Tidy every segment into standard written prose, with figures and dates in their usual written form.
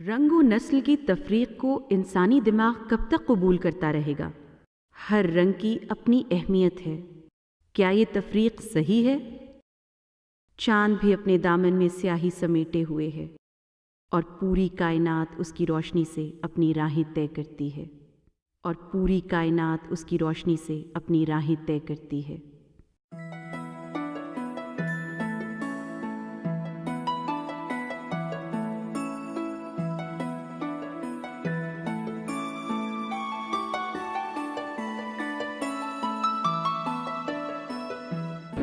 रंग व नस्ल की तफरीक को इंसानी दिमाग कब तक कबूल करता रहेगा? हर रंग की अपनी अहमियत है। क्या ये तफरीक सही है? चांद भी अपने दामन में स्याही समेटे हुए है और पूरी कायनात उसकी रोशनी से अपनी राहें तय करती है और पूरी कायनात उसकी रोशनी से अपनी राहें तय करती है।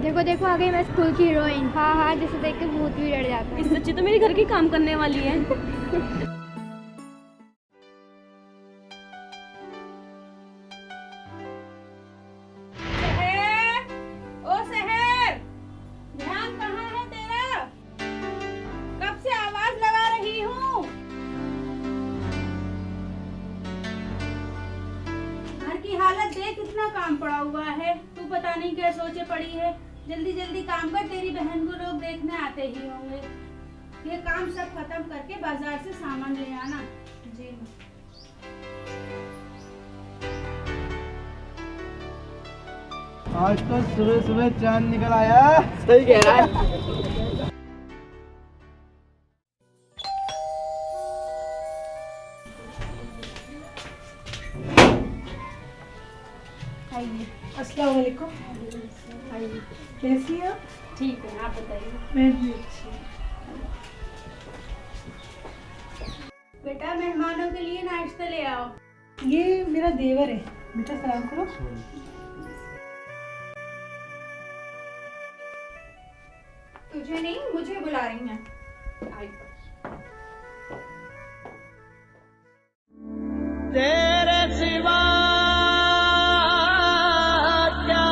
देखो देखो आ गई मैं स्कूल की हीरोइन। हाँ हाँ, जिसे देख के भूत भी डर जाता है। इस बच्ची तो मेरे घर की काम करने वाली है। शहर, ओ शहर, ध्यान कहाँ है तेरा? कब से आवाज लगा रही हूँ। घर की हालत देख, कितना काम पड़ा हुआ है। तू पता नहीं क्या सोचे पड़ी है। जल्दी जल्दी काम कर, तेरी बहन को लोग देखने आते ही होंगे। ये काम सब खत्म करके बाजार से सामान ले आना। जी आज तो सुबह सुबह चांद निकल आया। सही कह रहा है। अस्सलाम वालेकुम। कैसी हैं? ठीक है, आप बताइए। मैं भी अच्छी। बेटा, मेहमानों के लिए नाश्ता ले आओ। ये मेरा देवर है, बेटा सलाम करो। तुझे नहीं, मुझे बुला रही हैं। आई। तेरे सिवा क्या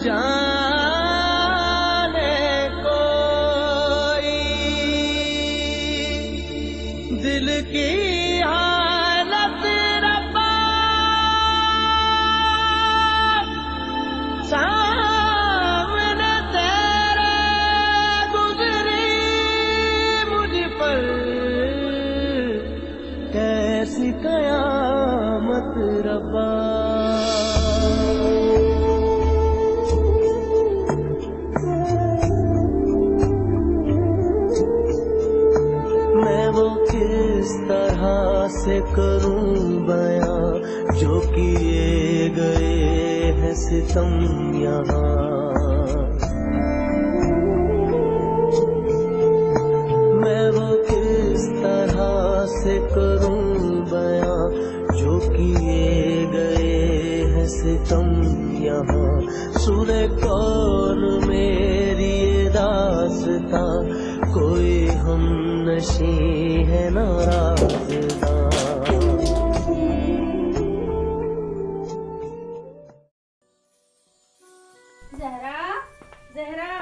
जाने कोई, दिल की हालत रब्बा सामने तेरे गुजरी मुझ पर, कैसी कयामत रब्बा। मैं वो किस तरह से करूं बयां जो किए गए हैं सितम यहाँ। मैं वो किस तरह से करूं बयां जो किए गए हैं सितम यहाँ। सुने कौन मेरी ये दास्तां, कोई हम नशी है नाराज़दां। जहरा, जहरा,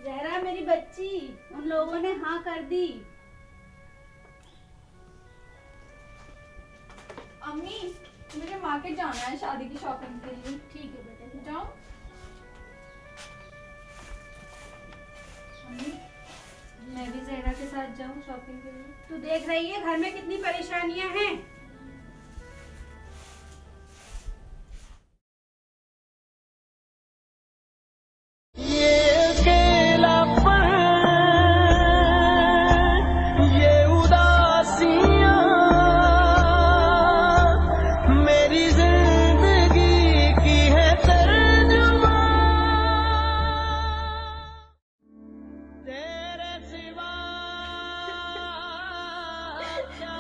जहरा मेरी बच्ची, उन लोगों ने हाँ कर दी। अम्मी, मुझे मार्केट जाना है शादी की शॉपिंग के लिए। ठीक है बेटे, जाओ। अम्मी, मैं भी जहरा के साथ जाऊँ शॉपिंग के लिए? तू देख रही है घर में कितनी परेशानियां हैं। ये अकेलापन, ये उदासियां मेरी जिंदगी की है तर्जुमा। तेरे सिवा क्या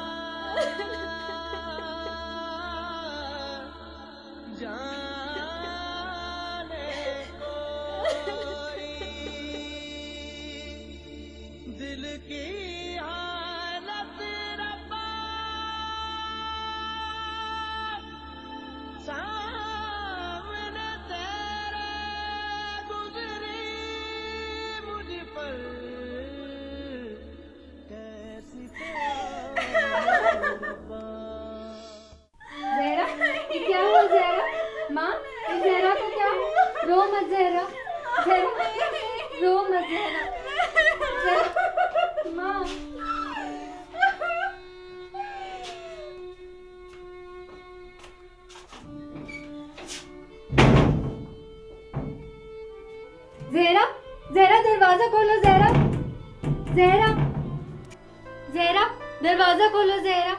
जाने कोई, दिल की हालत रब्बा सामने तेरे गुजरी मुझ पर, कैसी कयामत रब्बा। जहरा, ये क्या हुआ जहरा? माँ, इस जहरा को क्या? रो मत जहरा, जहरा रो मत जहरा। माँ ज़हरा, ज़हरा दरवाजा खोलो ज़हरा, ज़हरा, ज़हरा दरवाजा खोलो ज़हरा।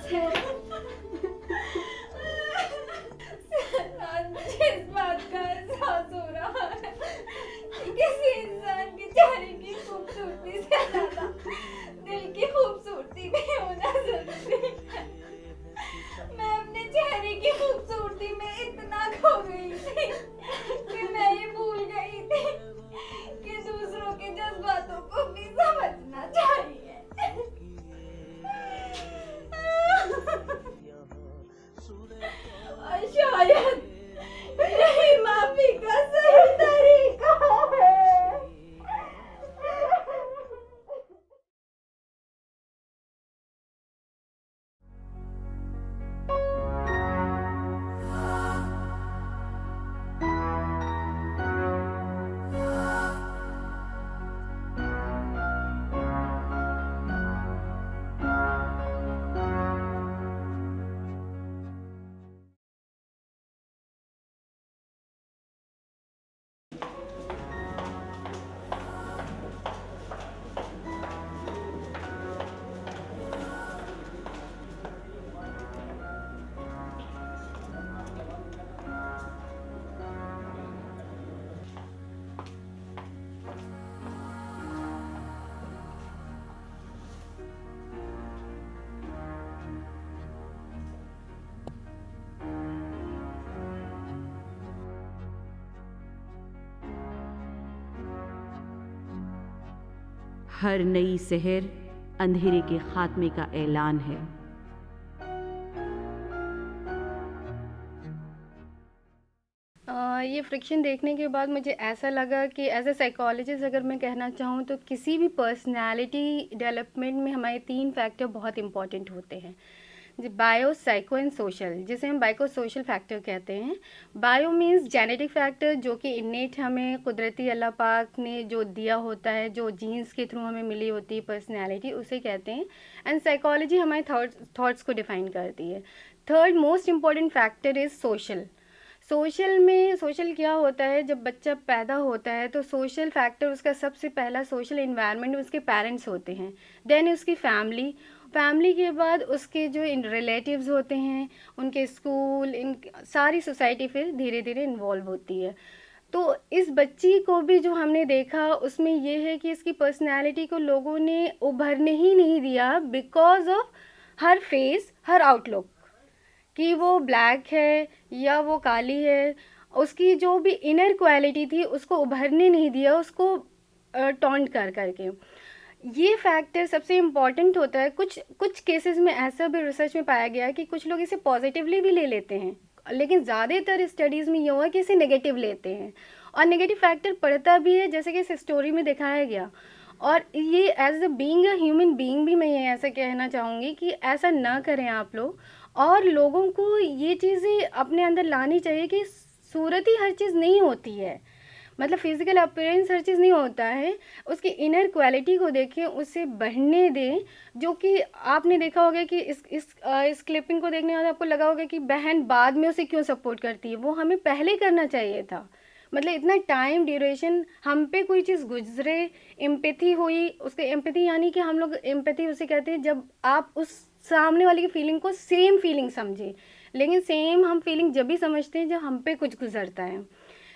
क्या हो गया मेरा चेहरा? आज मुझे इस बात का एहसास हो रहा है कि किसी इंसान के चेहरे की खूबसूरती से ज्यादा दिल की खूबसूरती भी होना जरूरी है। मैं अपने चेहरे की खूबसूरती में इतना खो गई थी कि मैं ये भूल गई थी कि दूसरों के जज्बातों को भी समझना चाहिए। और शायद यही माफी का सही तरीका है। हर नई सहर अंधेरे के खात्मे का ऐलान है। ये फ्रिक्शन देखने के बाद मुझे ऐसा लगा कि एज ए साइकोलॉजिस्ट अगर मैं कहना चाहूँ तो किसी भी पर्सनालिटी डेवलपमेंट में हमारे 3 फैक्टर बहुत इंपॉर्टेंट होते हैं, बायो, साइको एंड सोशल, जिसे हम बाइको सोशल फैक्टर कहते हैं। बायो मीन्स जेनेटिक फैक्टर, जो कि इन्नेट हमें कुदरती अल्लाह पाक ने जो दिया होता है, जो जीन्स के थ्रू हमें मिली होती है पर्सनैलिटी, उसे कहते हैं। एंड साइकोलॉजी हमारे थॉट्स को डिफाइन करती है। Third most important factor is social. Social क्या होता है, जब बच्चा पैदा होता है तो सोशल फैक्टर उसका सबसे पहला सोशल इन्वायरमेंट उसके पेरेंट्स होते हैं, देन उसकी फैमिली के बाद उसके जो रिलेटिव्स होते हैं, उनके स्कूल, इन सारी सोसाइटी फिर धीरे धीरे इन्वॉल्व होती है। तो इस बच्ची को भी जो हमने देखा उसमें ये है कि इसकी पर्सनैलिटी को लोगों ने उभरने ही नहीं दिया because of her face, her outlook, कि वो ब्लैक है या वो काली है, उसकी जो भी इनर क्वालिटी थी उसको उभरने नहीं दिया, उसको टॉन्ट कर करके। ये फैक्टर सबसे इम्पॉर्टेंट होता है। कुछ केसेस में ऐसा भी रिसर्च में पाया गया है कि कुछ लोग इसे पॉजिटिवली भी ले लेते हैं, लेकिन ज़्यादातर स्टडीज़ में ये हुआ कि इसे नेगेटिव लेते हैं और नेगेटिव फैक्टर पड़ता भी है, जैसे कि इस स्टोरी में दिखाया गया। और ये as a being a human being भी मैं ये ऐसा कहना चाहूँगी कि ऐसा ना करें आप लोग, और लोगों को ये चीज़ें अपने अंदर लानी चाहिए कि सूरत ही हर चीज़ नहीं होती है, मतलब फिजिकल अपीयरेंस हर चीज़ नहीं होता है, उसकी इनर क्वालिटी को देखें, उसे बढ़ने दें। जो कि आपने देखा होगा कि इस क्लिपिंग को देखने के बाद आपको लगा होगा कि बहन बाद में उसे क्यों सपोर्ट करती है, वो हमें पहले करना चाहिए था। मतलब इतना टाइम ड्यूरेशन हम पे कोई चीज़ गुजरे, एम्पैथी हुई, उसके एम्पैथी यानी कि हम लोग एम्पैथी उसे कहते हैं जब आप उस सामने वाले की फीलिंग को सेम फीलिंग समझे, लेकिन सेम हम फीलिंग जब भी समझते हैं जब हम पे कुछ गुजरता है,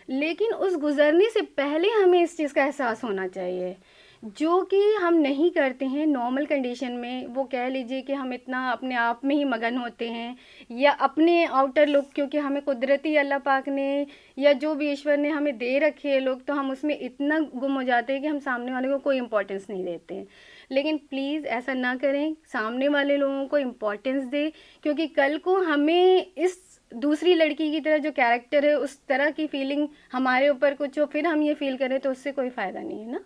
लेकिन उस गुजरने से पहले हमें इस चीज़ का एहसास होना चाहिए जो कि हम नहीं करते हैं नॉर्मल कंडीशन में। वो कह लीजिए कि हम इतना अपने आप में ही मगन होते हैं, या अपने आउटर लुक, क्योंकि हमें कुदरती अल्लाह पाक ने या जो भी ईश्वर ने हमें दे रखे है लोग, तो हम उसमें इतना गुम हो जाते हैं कि हम सामने वाले को कोई इम्पोर्टेंस नहीं देते हैं। लेकिन प्लीज़ ऐसा ना करें, सामने वाले लोगों को इम्पोर्टेंस दें, क्योंकि कल को हमें इस दूसरी लड़की की तरह जो कैरेक्टर है उस तरह की फीलिंग हमारे ऊपर कुछ हो, फिर हम ये फील करें तो उससे कोई फ़ायदा नहीं है ना।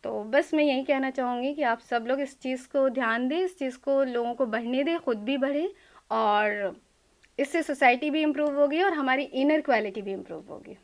तो बस मैं यही कहना चाहूँगी कि आप सब लोग इस चीज़ को ध्यान दें, इस चीज़ को लोगों को बढ़ने दें, खुद भी बढ़े, और इससे सोसाइटी भी इम्प्रूव होगी और हमारी इनर क्वालिटी भी इम्प्रूव होगी।